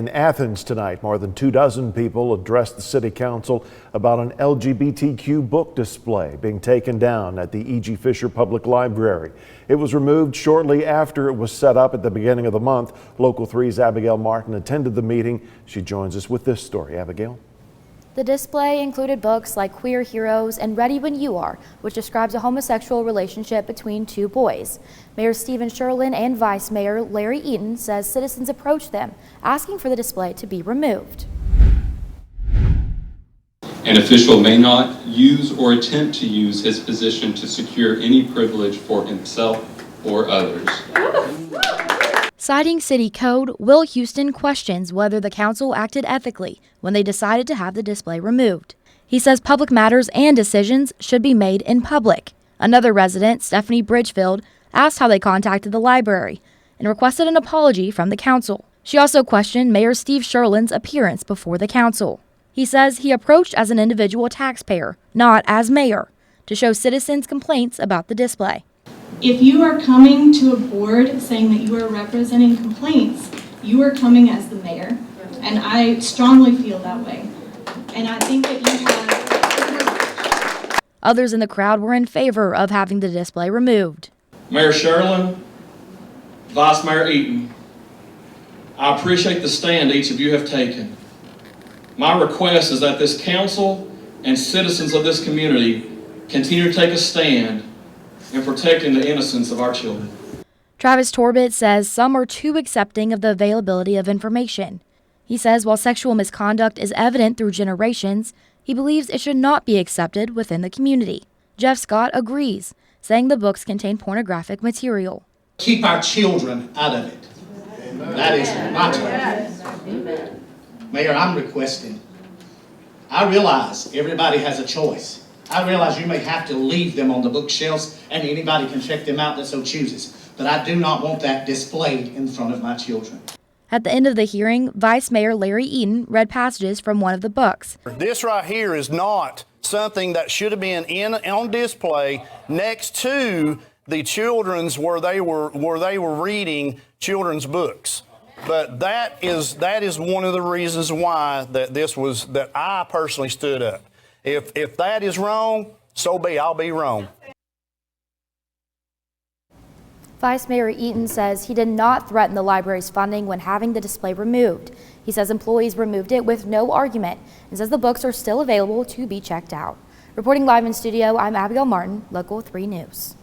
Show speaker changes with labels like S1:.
S1: In Athens tonight, more than 24 people addressed the City Council about an LGBTQ book display being taken down at the E.G. Fisher Public Library. It was removed shortly after it was set up at the beginning of the month. Local 3's Abigail Martin attended the meeting. She joins us with this story. Abigail?
S2: The display included books like Queer Heroes and Ready When You Are, which describes a homosexual relationship between two boys. Mayor Stephen Sherlin and Vice Mayor Larry Eaton says citizens approached them, asking for the display to be removed.
S3: An official may not use or attempt to use his position to secure any privilege for himself or others.
S2: Citing city code, Will Houston questions whether the council acted ethically when they decided to have the display removed. He says public matters and decisions should be made in public. Another resident, Stephanie Bridgefield, asked how they contacted the library and requested an apology from the council. She also questioned Mayor Steve Sherlin's appearance before the council. He says he approached as an individual taxpayer, not as mayor, to show citizens' complaints about the display.
S4: If you are coming to a board saying that you are representing complaints, you are coming as the mayor, and I strongly feel that way. And I think that you have...
S2: Others in the crowd were in favor of having the display removed.
S5: Mayor Sherlin, Vice Mayor Eaton, I appreciate the stand each of you have taken. My request is that this council and citizens of this community continue to take a stand in protecting the innocence of our children.
S2: Travis Torbett says some are too accepting of the availability of information. He says while sexual misconduct is evident through generations, he believes it should not be accepted within the community. Jeff Scott agrees, saying the books contain pornographic material.
S6: Keep our children out of it. Amen. That is my term. Mayor, I'm requesting. I realize everybody has a choice. I realize you may have to leave them on the bookshelves and anybody can check them out that so chooses. But I do not want that displayed in front of my children.
S2: At the end of the hearing, Vice Mayor Larry Eaton read passages from one of the books.
S7: This right here is not something that should have been on display next to the children's where they were reading children's books. But that is one of the reasons why that I personally stood up. If that is wrong, so be. I'll be wrong.
S2: Vice Mayor Eaton says he did not threaten the library's funding when having the display removed. He says employees removed it with no argument and says the books are still available to be checked out. Reporting live in studio, I'm Abigail Martin, Local 3 News.